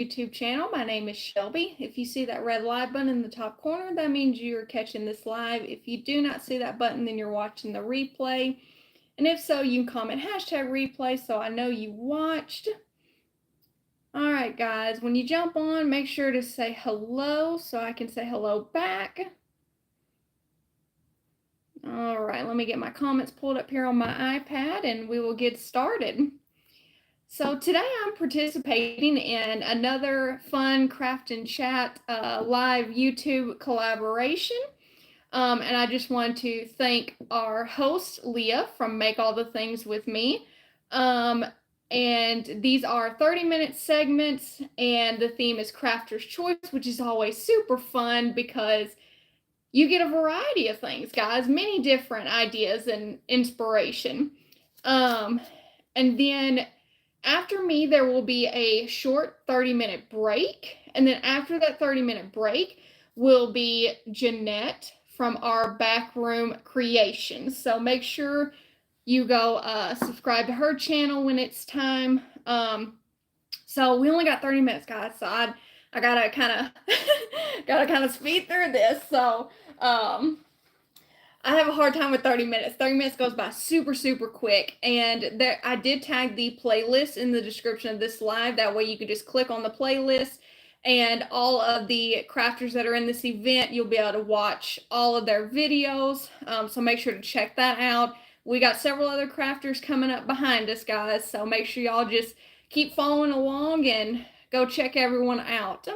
YouTube channel. My name is Shelby. If you see that red live button in the top corner, that means you're catching this live. If you do not see that button, then you're watching the replay. And if so, you can comment #replay so I know you watched. All right, guys, when you jump on, make sure to say hello so I can say hello back. All right, let me get my comments pulled up here on my iPad and we will get started. So today I'm participating in another fun craft and chat live YouTube collaboration. And I just want to thank our host, Leah, from Make All the Things With Me. And these are 30-minute segments, and the theme is Crafter's Choice, which is always super fun because you get a variety of things, guys, many different ideas and inspiration. And then after me, there will be a short 30-minute break. And then after that 30-minute break will be Jeanette from our Backroom Creations. So make sure you go subscribe to her channel when it's time. So we only got 30 minutes, guys. So I gotta kind of speed through this. So I have a hard time with 30 minutes. 30 minutes goes by super, super quick. And there, I did tag the playlist in the description of this live. That way you can just click on the playlist and all of the crafters that are in this event, you'll be able to watch all of their videos. So make sure to check that out. We got several other crafters coming up behind us, guys. So make sure y'all just keep following along and go check everyone out.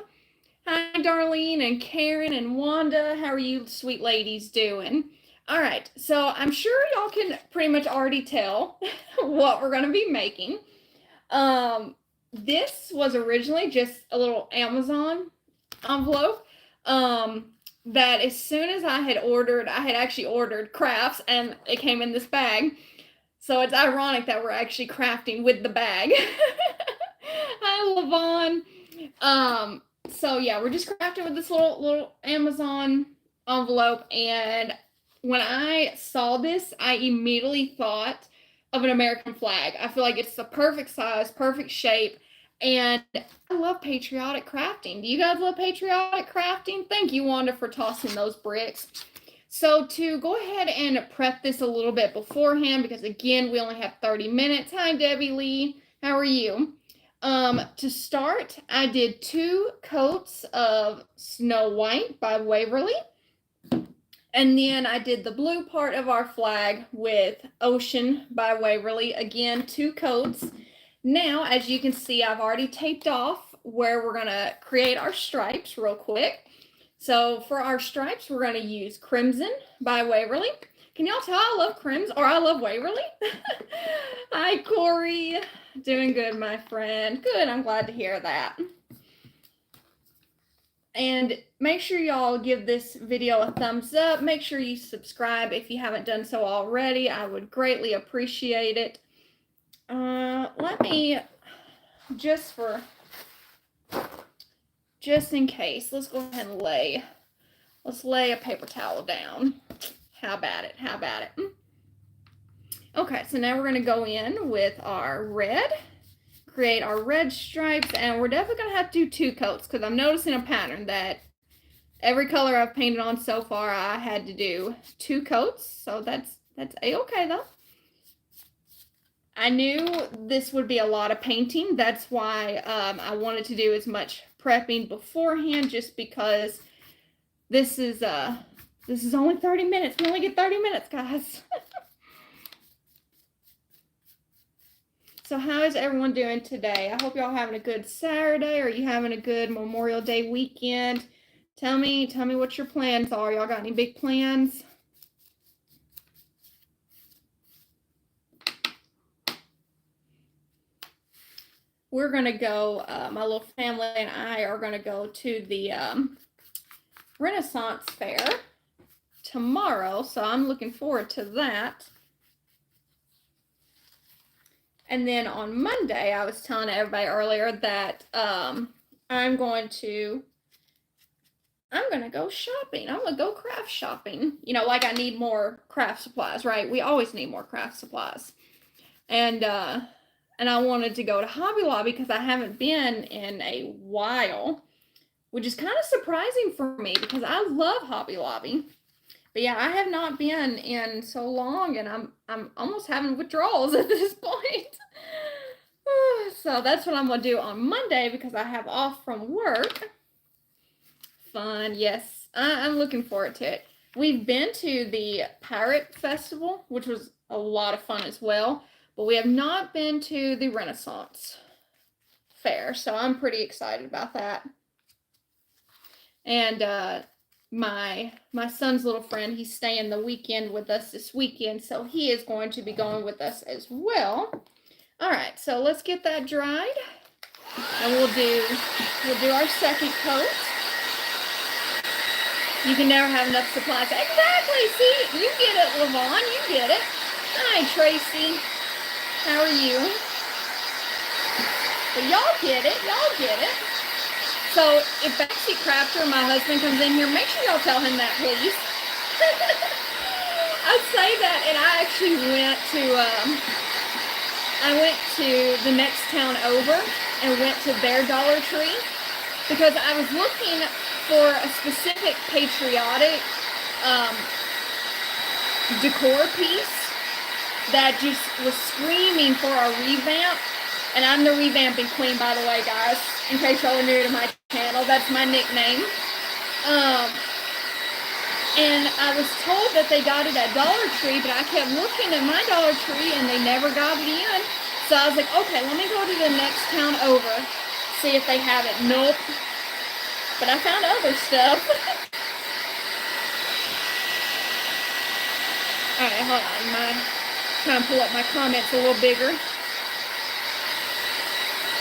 Hi, Darlene and Karen and Wanda. How are you sweet ladies doing? All right, so I'm sure y'all can pretty much already tell what we're going to be making. This was originally just a little Amazon envelope that as soon as I had actually ordered crafts and it came in this bag. So it's ironic that we're actually crafting with the bag. Hi, Lavon. So yeah, we're just crafting with this little Amazon envelope, and when I saw this, I immediately thought of an American flag. I feel like it's the perfect size, perfect shape, and I love patriotic crafting. Do you guys love patriotic crafting? Thank you, Wanda, for tossing those bricks. So to go ahead and prep this a little bit beforehand, because again, we only have 30 minutes. Hi, Debbie Lee. How are you? To start, I did 2 coats of Snow White by Waverly. And then I did the blue part of our flag with Ocean by Waverly. Again, 2 coats. Now, as you can see, I've already taped off where we're going to create our stripes real quick. So for our stripes, we're going to use Crimson by Waverly. Can y'all tell I love Crimson, or I love Waverly? Hi, Corey. Doing good, my friend. Good, I'm glad to hear that. And make sure y'all give this video a thumbs up. Make sure you subscribe if you haven't done so already. I would greatly appreciate it. Let me, just in case, let's go ahead and lay a paper towel down. How about it? How about it? Okay, so now we're going to go in with our red, create our red stripes, and we're definitely going to have to do 2 coats because I'm noticing a pattern that every color I've painted on so far, I had to do 2 coats, so that's a-okay though. I knew this would be a lot of painting. That's why I wanted to do as much prepping beforehand, just because this is only 30 minutes. We only get 30 minutes, guys. So how is everyone doing today? I hope y'all having a good Saturday. Or you having a good Memorial Day weekend? Tell me what your plans are. Y'all got any big plans? We're going to go, my little family and I are going to go to the Renaissance Fair tomorrow. So I'm looking forward to that. And then on Monday, I was telling everybody earlier that I'm going to go shopping. I'm going to go craft shopping. You know, like I need more craft supplies, right? We always need more craft supplies. And and I wanted to go to Hobby Lobby because I haven't been in a while, which is kind of surprising for me because I love Hobby Lobby. But yeah, I have not been in so long, and I'm almost having withdrawals at this point. So that's what I'm gonna do on Monday because I have off from work. Fun, yes, I'm looking forward to it. We've been to the Pirate Festival, which was a lot of fun as well, but we have not been to the Renaissance Fair, so I'm pretty excited about that. And my son's little friend, he's staying the weekend with us this weekend, so he is going to be going with us as well. All right, so let's get that dried, and we'll do our second coat. You can never have enough supplies. Exactly. See, you get it, Lavon. You get it. Hi, Tracy. How are you? But y'all get it. Y'all get it. So if Backseat Crafter, my husband, comes in here, make sure y'all tell him that, please. I say that, and I actually went to the next town over and went to their Dollar Tree because I was looking for a specific Patriotic decor piece that just was screaming for a revamp. And I'm the revamping queen, by the way, guys. In case y'all are new to my channel, that's my nickname. And I was told that they got it at Dollar Tree, but I kept looking at my Dollar Tree and they never got it in. So I was like, okay, let me go to the next town over, see if they have it. Nope. But I found other stuff. All right, hold on. Trying to pull up my comments a little bigger.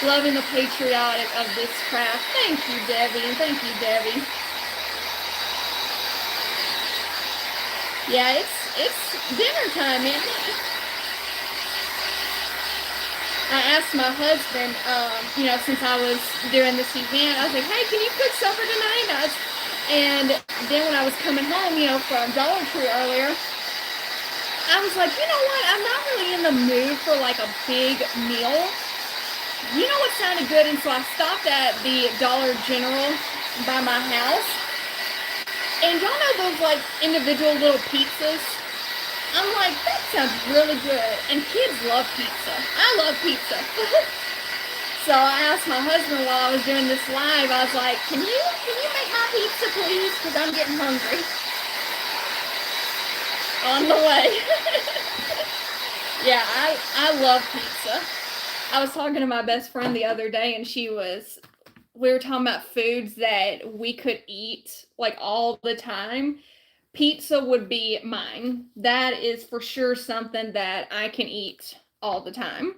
Loving the patriotic of this craft. Thank you, Debbie. And thank you, Debbie. Yeah, it's dinner time, isn't it? I asked my husband, since I was doing this event, I was like, hey, can you cook supper tonight? And then when I was coming home, from Dollar Tree earlier, I was like, you know what? I'm not really in the mood for like a big meal. You know what sounded good? And so I stopped at the Dollar General by my house. And y'all know those like individual little pizzas? I'm like, that sounds really good. And kids love pizza. I love pizza. So I asked my husband while I was doing this live, I was like, can you make my pizza, please? Because I'm getting hungry. On the way. Yeah, I love pizza. I was talking to my best friend the other day, and we were talking about foods that we could eat like all the time. Pizza would be mine. That is for sure something that I can eat all the time.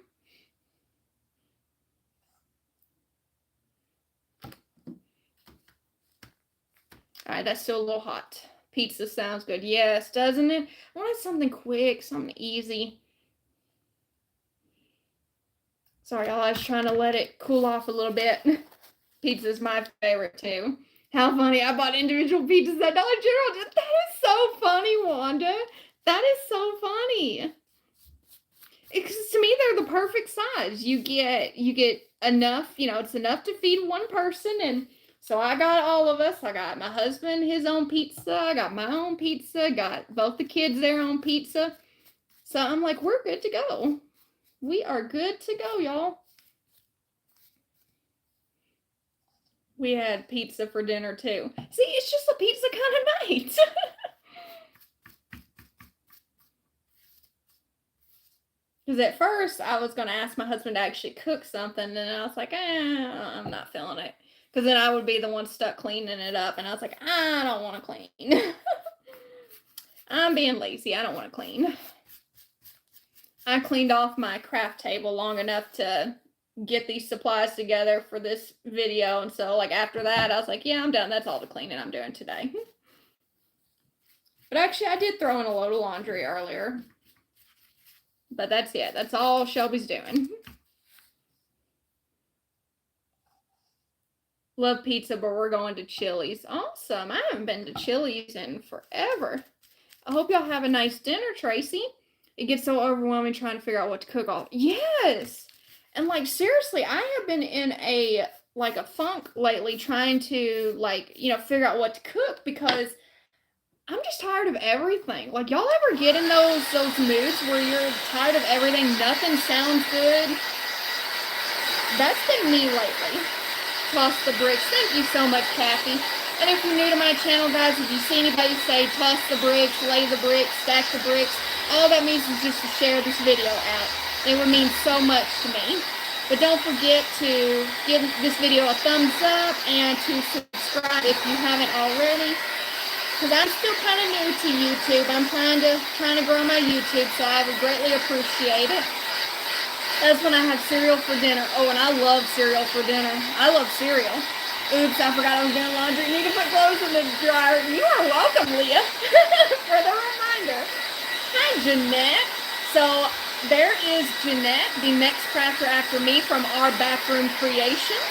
All right, that's still a little hot. Pizza sounds good. Yes, doesn't it? I wanted something quick, something easy. Sorry, y'all, I was trying to let it cool off a little bit. Pizza's my favorite too. How funny. I bought individual pizzas at Dollar General. That is so funny, Wanda. That is so funny. Because to me, they're the perfect size. You get enough, it's enough to feed one person. And so I got all of us. I got my husband his own pizza. I got my own pizza. Got both the kids their own pizza. So I'm like, we're good to go. We are good to go, y'all. We had pizza for dinner too. See, it's just a pizza kind of night. Because at first I was going to ask my husband to actually cook something, and I was like, I'm not feeling it. Because then I would be the one stuck cleaning it up, and I was like, I don't want to clean. I'm being lazy. I don't want to clean. I cleaned off my craft table long enough to get these supplies together for this video, and so like after that I was like, yeah, I'm done. That's all the cleaning I'm doing today. But actually I did throw in a load of laundry earlier, but that's it. That's all Shelby's doing. Love pizza, but we're going to Chili's. Awesome. I haven't been to Chili's in forever. I hope y'all have a nice dinner, Tracy. It gets so overwhelming trying to figure out what to cook all. Yes. And like, seriously, I have been in a funk lately trying to figure out what to cook because I'm just tired of everything. Like, y'all ever get in those moods where you're tired of everything, nothing sounds good? That's been me lately. Toss the bricks. Thank you so much, Kathy. And if you're new to my channel, guys, if you see anybody say toss the bricks, lay the bricks, stack the bricks, all that means is just to share this video out. It would mean so much to me. But don't forget to give this video a thumbs up and to subscribe if you haven't already. Because I'm still kind of new to YouTube. I'm trying to grow my YouTube, so I would greatly appreciate it. That's when I have cereal for dinner. Oh, and I love cereal for dinner. I love cereal. Oops, I forgot I was doing laundry. You need to put clothes in the dryer. You are welcome, Leah, for the reminder. Hi, Jeanette. So there is Jeanette, the next crafter after me from our Backroom Creations.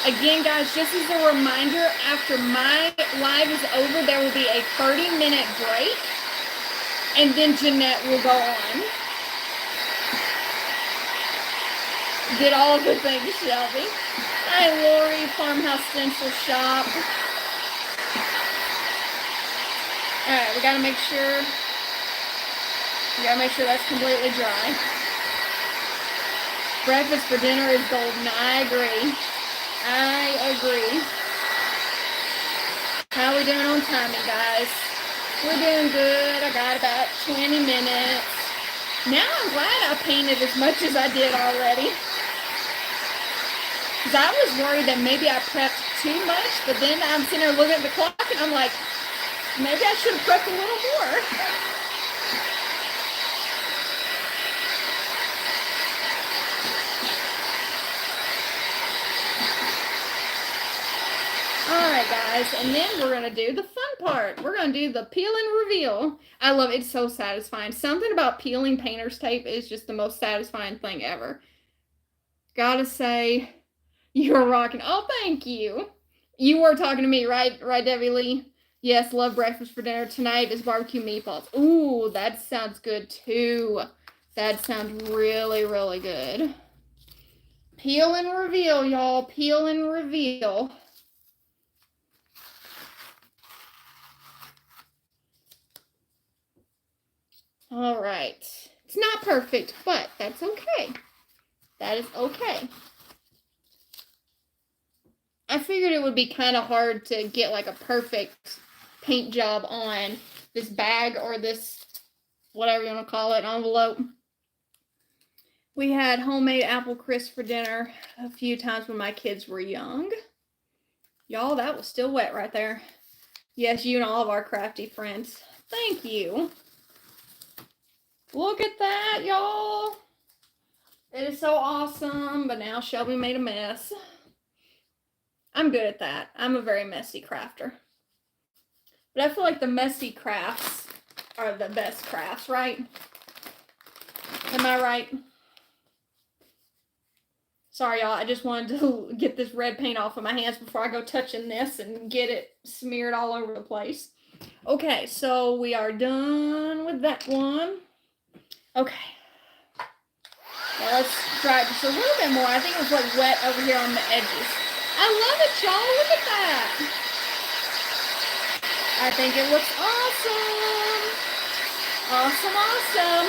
Again, guys, just as a reminder, after my live is over, there will be a 30-minute break, and then Jeanette will go on. Did all the things, Shelby. Hi, Lori, Farmhouse Stencil Shop. All right, we gotta make sure that's completely dry. Breakfast for dinner is golden. I agree. How are we doing on timing, guys? We're doing good. I got about 20 minutes. Now I'm glad I painted as much as I did already. Because I was worried that maybe I prepped too much, but then I'm sitting there looking at the clock and I'm like, maybe I should have prepped a little more. Alright, guys, and then we're going to do the fun part. We're going to do the peel and reveal. I love it. It's so satisfying. Something about peeling painter's tape is just the most satisfying thing ever. Gotta say, you're rocking. Oh, thank you. You were talking to me, right, Debbie Lee? Yes, love breakfast for dinner. Tonight is barbecue meatballs. Ooh, that sounds good, too. That sounds really, really good. Peel and reveal, y'all. Peel and reveal. All right. It's not perfect, but that's okay. That is okay. I figured it would be kind of hard to get like a perfect paint job on this bag or this, whatever you want to call it, envelope. We had homemade apple crisp for dinner a few times when my kids were young. Y'all, that was still wet right there. Yes, you and all of our crafty friends. Thank you. Look at that, y'all. It is so awesome, but now Shelby made a mess. I'm good at that. I'm a very messy crafter. But I feel like the messy crafts are the best crafts, right? Am I right? Sorry, y'all. I just wanted to get this red paint off of my hands before I go touching this and get it smeared all over the place. Okay, so we are done with that one. Okay. Now let's try it just a little bit more. I think it was like wet over here on the edges. I love it, y'all. Look at that. I think it looks awesome. Awesome, awesome.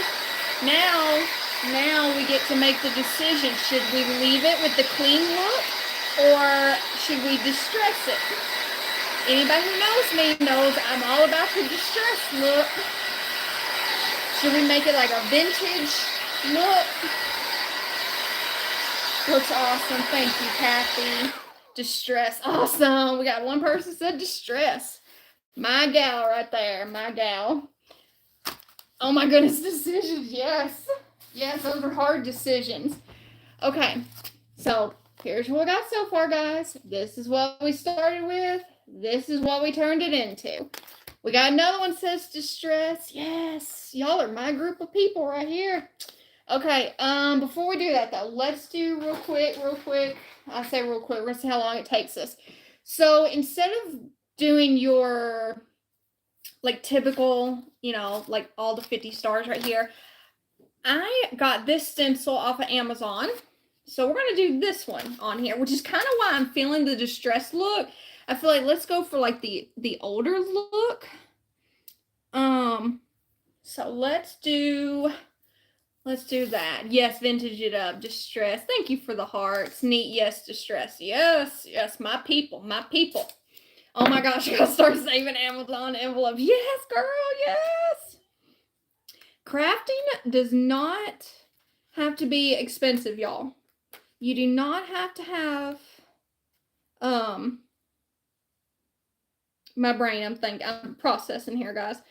Now we get to make the decision. Should we leave it with the clean look or should we distress it? Anybody who knows me knows I'm all about the distress look. Should we make it like a vintage look? Looks awesome. Thank you, Kathy. Distress. Awesome. We got one person said distress. My gal right there. My gal. Oh my goodness. Decisions. Yes. Yes, those are hard decisions. Okay. So here's what we got so far, guys. This is what we started with. This is what we turned it into. We got another one says distress. Yes. Y'all are my group of people right here. Okay, before we do that though, let's do real quick. I say real quick, we're gonna see how long it takes us. So instead of doing your like typical, like all the 50 stars right here, I got this stencil off of Amazon. So we're going to do this one on here, which is kind of why I'm feeling the distressed look. I feel like let's go for like the older look. So let's do that. Yes, vintage it up. Distress. Thank you for the hearts. Neat. Yes, distress. Yes, my people, my people. Oh my gosh, I gotta start saving Amazon envelopes. Yes, girl, yes. Crafting does not have to be expensive, y'all. You do not have to have, my brain, I'm processing here, guys.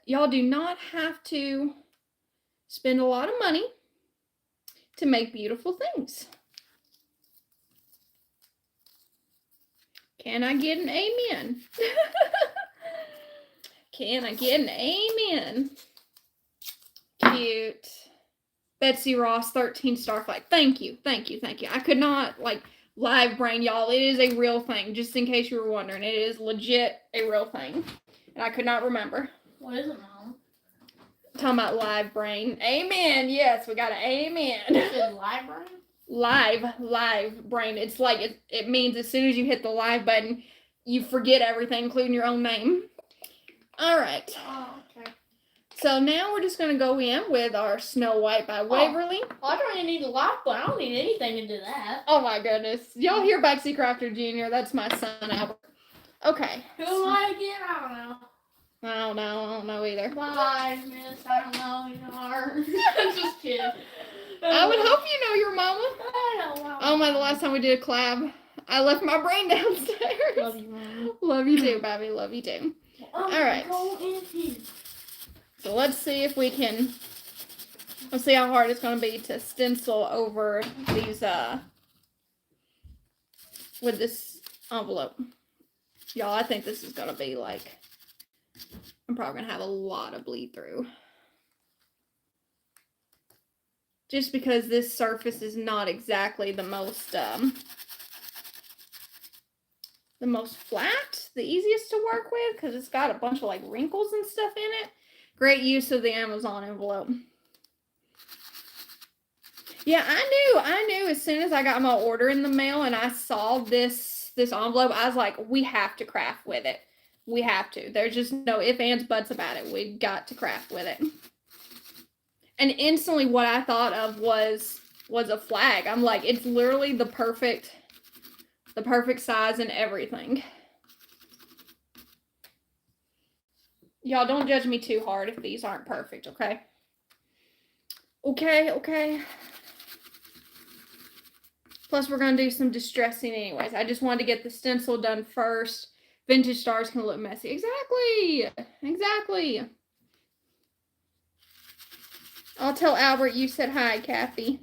Y'all do not have to spend a lot of money to make beautiful things. Can I get an amen? Can I get an amen? Cute. Betsy Ross, 13-star flag. Thank you. I could not, like, live brain, y'all. It is a real thing, just in case you were wondering. It is legit a real thing. And I could not remember. What is it, Mom? Talking about live brain. Amen. Yes, we got an amen. Is it live brain? Live brain. It's like, it means as soon as you hit the live button, you forget everything, including your own name. All right. Oh, okay. So now we're just going to go in with our Snow White by Waverly. I don't even need a live button. I don't need anything to do that. Oh my goodness. Y'all hear Bexy Crafter Jr.? That's my son, Albert. Okay. Who am I again? I don't know. I don't know either. Bye, miss. I don't know who you are. I'm just kidding. I would hope you know your mama. I don't know. Oh my, the last time we did a collab, I left my brain downstairs. Love you, Mom. Love you too, Bobby. Love you too. All right. So let's see if we can, let's see how hard it's going to be to stencil over these, with this envelope. Y'all, I think this is going to be like, I'm probably going to have a lot of bleed through. Just because this surface is not exactly the most flat, the easiest to work with, because it's got a bunch of like wrinkles and stuff in it. Great use of the Amazon envelope. Yeah, I knew as soon as I got my order in the mail and I saw this envelope, I was like, we have to craft with it. We have to. There's just no ifs, ands, buts about it. We got to craft with it. And instantly what I thought of was a flag. I'm like, it's literally the perfect size and everything. Y'all don't judge me too hard if these aren't perfect, okay? Okay. Plus, we're going to do some distressing anyways. I just wanted to get the stencil done first. Vintage stars can look messy. Exactly. I'll tell Albert you said hi, Kathy.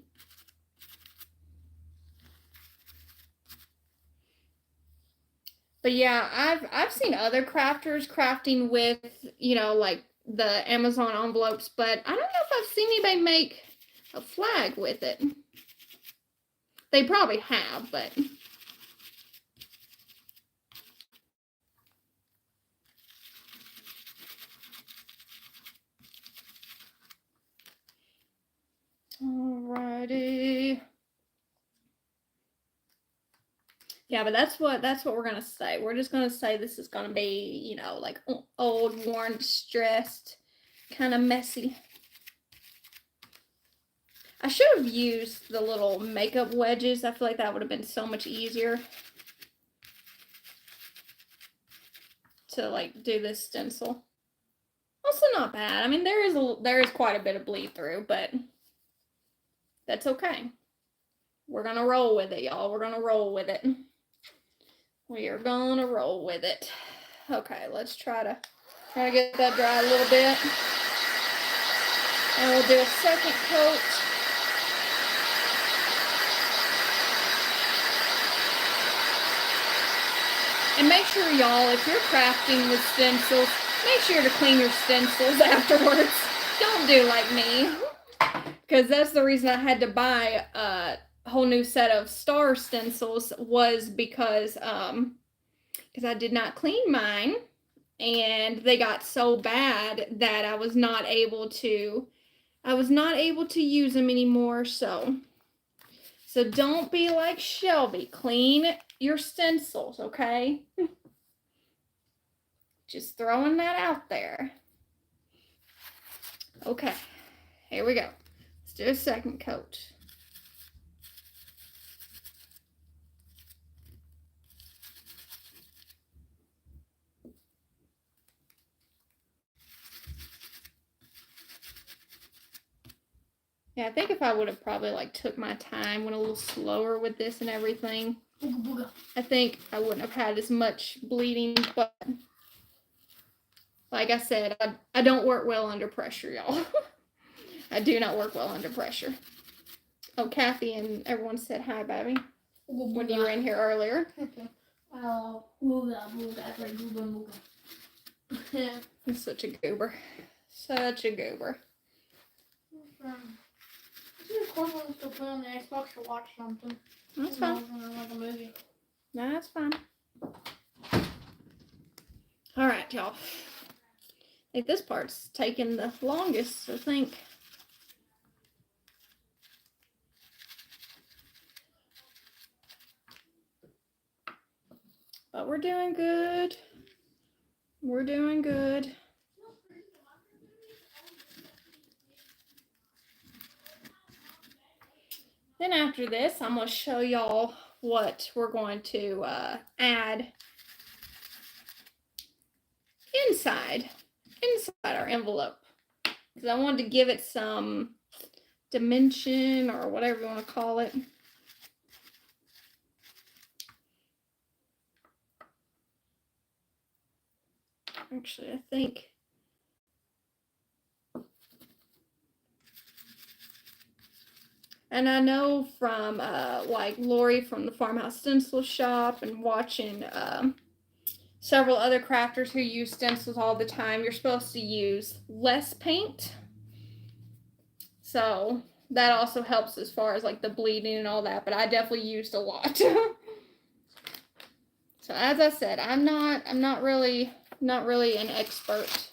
But yeah, I've seen other crafters crafting with, like the Amazon envelopes, but I don't know if I've seen anybody make a flag with it. They probably have, but alrighty. Yeah, but that's what we're gonna say. We're just gonna say this is gonna be, like old, worn, distressed, kind of messy. I should have used the little makeup wedges. I feel like that would have been so much easier to like do this stencil. Also not bad. I mean, there is quite a bit of bleed through, but that's okay. We're gonna roll with it, y'all. We're gonna roll with it. We are gonna roll with it. Okay, let's try to get that dry a little bit. And we'll do a second coat. And make sure, y'all, if you're crafting with stencils, make sure to clean your stencils afterwards. Don't do like me. Because that's the reason I had to buy a whole new set of star stencils, was because I did not clean mine. And they got so bad that I was not able to I was not able to use them anymore, so don't be like Shelby. Clean your stencils, okay? Just throwing that out there. Okay, here we go. Let's do a second coat. Yeah, I think if I would have probably like took my time, went a little slower with this and everything, I think I wouldn't have had as much bleeding, but like I said, I don't work well under pressure, y'all. I do not work well under pressure. Oh, Kathy and everyone said hi, baby, when you were in here earlier. He's such a goober. Such a goober. Of course, I'm still playing on the Xbox to watch something. That's fine. Like a movie. That's fine. All right, y'all. I think this part's taking the longest, I think. But we're doing good. We're doing good. Then after this, I'm going to show y'all what we're going to add inside our envelope. Because I wanted to give it some dimension or whatever you want to call it. Actually, I think and I know from like Lori from the Farmhouse Stencil Shop and watching several other crafters who use stencils all the time, you're supposed to use less paint. So that also helps as far as like the bleeding and all that, but I definitely used a lot. So as I said, I'm not really an expert.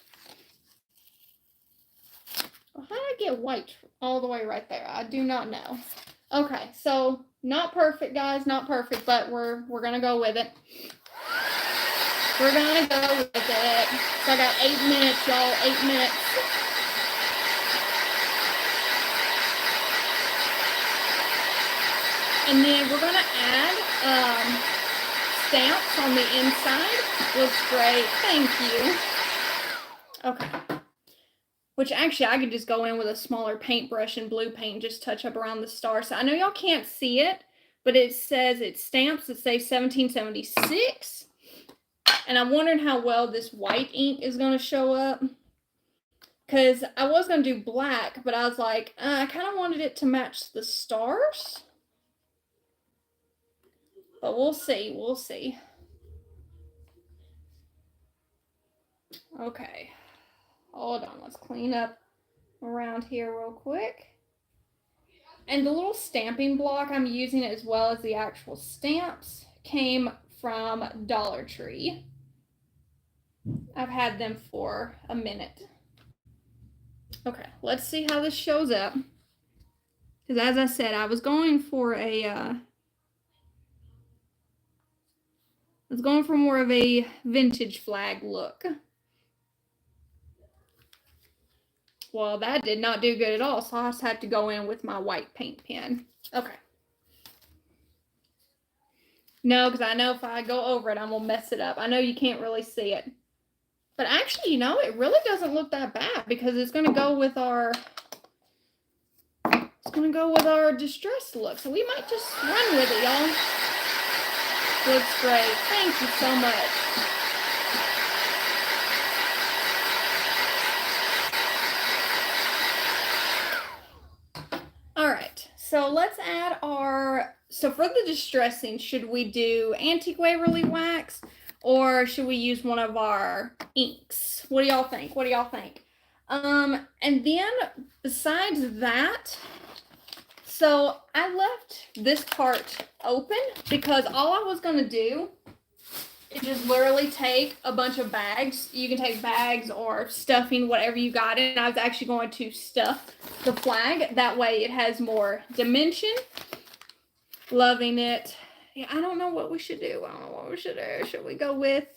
Well, how did I get white all the way right there? I do not know. Okay, so not perfect, guys, not perfect, but we're gonna go with it. We're gonna go with it. So I got 8 minutes, y'all. 8 minutes. And then we're gonna add stamps on the inside. Looks great. Thank you. Okay. Which actually I could just go in with a smaller paintbrush and blue paint and just touch up around the star. So I know y'all can't see it, but it says it's stamps that say 1776. And I'm wondering how well this white ink is going to show up. Because I was going to do black, but I was like, I kind of wanted it to match the stars. But we'll see. We'll see. Okay. Hold on. Let's clean up around here real quick. And the little stamping block I'm using as well as the actual stamps came from Dollar Tree. I've had them for a minute. Okay, let's see how this shows up. Because as I said, I was going for more of a vintage flag look. Well, that did not do good at all, so I just had to go in with my white paint pen. Okay. No, because I know if I go over it, I'm going to mess it up. I know you can't really see it. But actually, you know, it really doesn't look that bad because it's going to go with our distress look. So we might just run with it, y'all. Looks great. Thank you so much. All right. So let's add so for the distressing, should we do Antique Waverly Wax? Or should we use one of our inks? What do y'all think? What do y'all think? And then besides that, so I left this part open because all I was going to do just literally take a bunch of bags. You can take bags or stuffing, whatever you got. And I was actually going to stuff the flag. That way it has more dimension. Loving it. Yeah, I don't know what we should do. I don't know what we should do. Should we go with...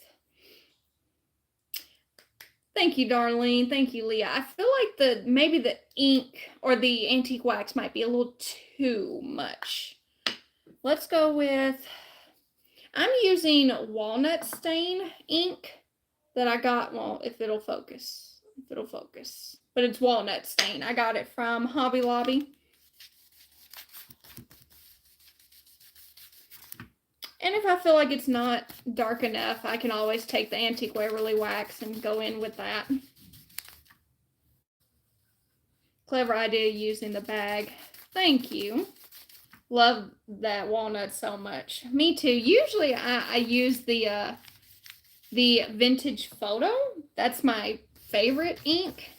Thank you, Darlene. Thank you, Leah. I feel like maybe the ink or the antique wax might be a little too much. Let's go with... I'm using walnut stain ink that I got. Well, if it'll focus. But it's walnut stain. I got it from Hobby Lobby. And if I feel like it's not dark enough, I can always take the Antique Waverly wax and go in with that. Clever idea using the bag. Thank you. Love that walnut so much. Me too. Usually I use the vintage photo. That's my favorite ink.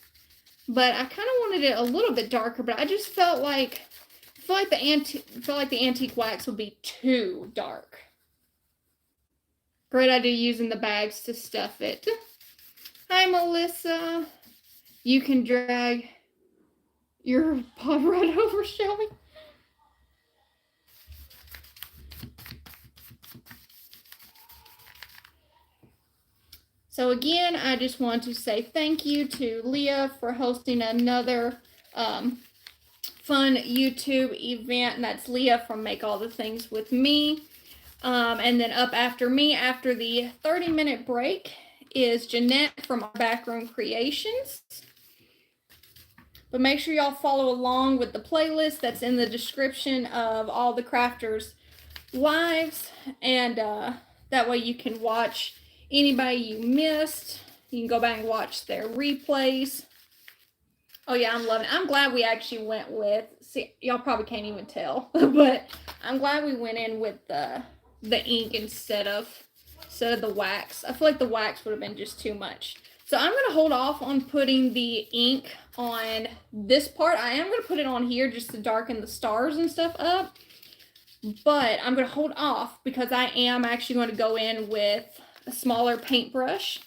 But I kind of wanted it a little bit darker, but I just felt like the antique wax would be too dark. Great idea using the bags to stuff it. Hi, Melissa. You can drag your pod right over, Shelby. So again, I just want to say thank you to Leah for hosting another fun YouTube event. And that's Leah from Make All the Things With Me. And then up after me, after the 30-minute break, is Jeanette from Backroom Creations. But make sure y'all follow along with the playlist that's in the description of all the crafters' lives. And that way you can watch anybody you missed. You can go back and watch their replays. Oh yeah, I'm loving it. I'm glad we actually went with, see, y'all probably can't even tell, but I'm glad we went in with the ink instead of the wax. I feel like the wax would have been just too much. So I'm going to hold off on putting the ink on this part. I am going to put it on here just to darken the stars and stuff up. But I'm going to hold off because I am actually going to go in with a smaller paintbrush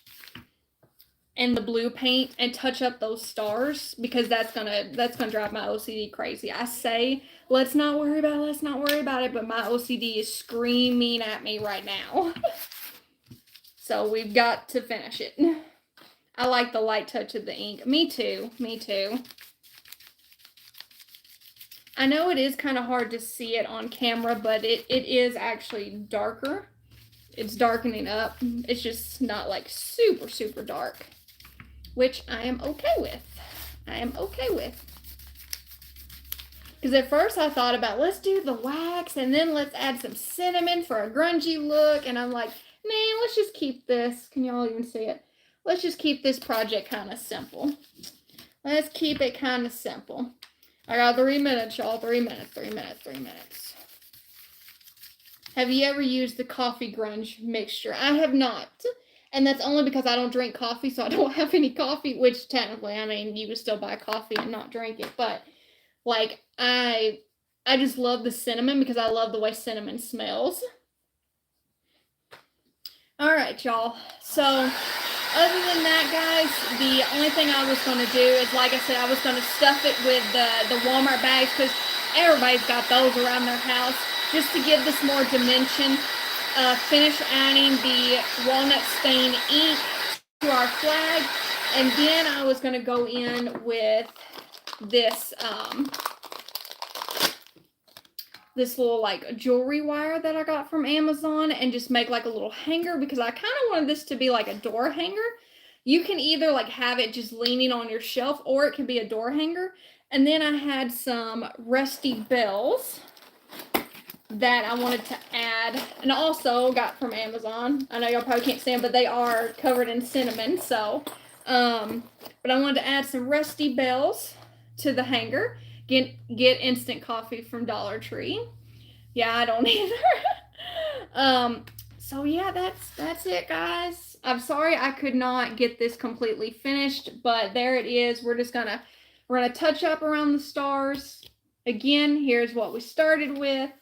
and the blue paint and touch up those stars, because that's gonna drive my OCD crazy. I say let's not worry about it, but my OCD is screaming at me right now. So we've got to finish it. I like the light touch of the ink. Me too. I know it is kind of hard to see it on camera, but it is actually darker. It's darkening up. It's just not like super, super dark, which I am okay with. Because at first I thought about, let's do the wax and then let's add some cinnamon for a grungy look. And I'm like, man, let's just keep this. Can y'all even see it? Let's just keep this project kind of simple. Let's keep it kind of simple. I got 3 minutes, y'all. 3 minutes. Have you ever used the coffee grunge mixture? I have not. And that's only because I don't drink coffee, so I don't have any coffee, which technically, I mean, you would still buy coffee and not drink it. But, like, I just love the cinnamon because I love the way cinnamon smells. All right, y'all. So, other than that, guys, the only thing I was going to do is, like I said, I was going to stuff it with the Walmart bags because everybody's got those around their house, just to give this more dimension. Finish adding the walnut stain ink to our flag, and then I was going to go in with this this little like jewelry wire that I got from Amazon and just make like a little hanger, because I kind of wanted this to be like a door hanger. You can either like have it just leaning on your shelf, or it can be a door hanger. And then I had some rusty bells that I wanted to add, and also got from Amazon. I know y'all probably can't see them, but they are covered in cinnamon. So, but I wanted to add some rusty bells to the hanger. Get instant coffee from Dollar Tree. Yeah, I don't either. So yeah, that's it, guys. I'm sorry I could not get this completely finished, but there it is. We're gonna touch up around the stars. Again, here's what we started with.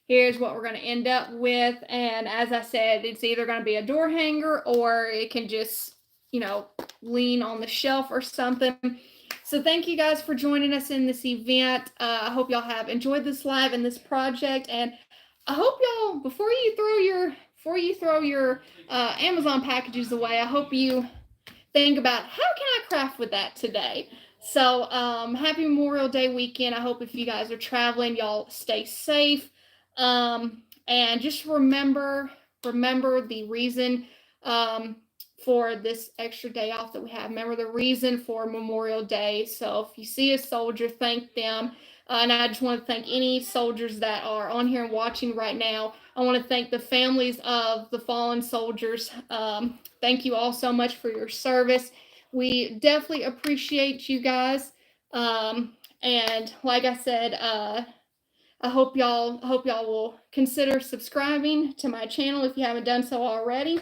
here's what we're going to end up with. And as I said, it's either going to be a door hanger or it can just, lean on the shelf or something. So thank you guys for joining us in this event. I hope y'all have enjoyed this live and this project. And I hope y'all, before you throw your Amazon packages away, I hope you think about how can I craft with that today. So happy Memorial Day weekend. I hope if you guys are traveling, y'all stay safe. And just remember the reason for this extra day off that we have. Remember the reason for Memorial Day. So if you see a soldier, thank them. And I just want to thank any soldiers that are on here and watching right now. I want to thank the families of the fallen soldiers. Thank you all so much for your service. We definitely appreciate you guys. And like I said, I hope y'all will consider subscribing to my channel if you haven't done so already.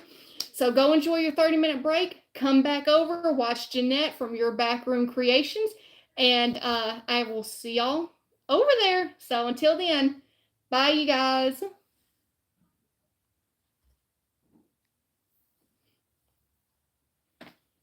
So go enjoy your 30-minute break. Come back over, watch Jeanette from Your Backroom Creations, and I will see y'all over there. So until then, bye you guys.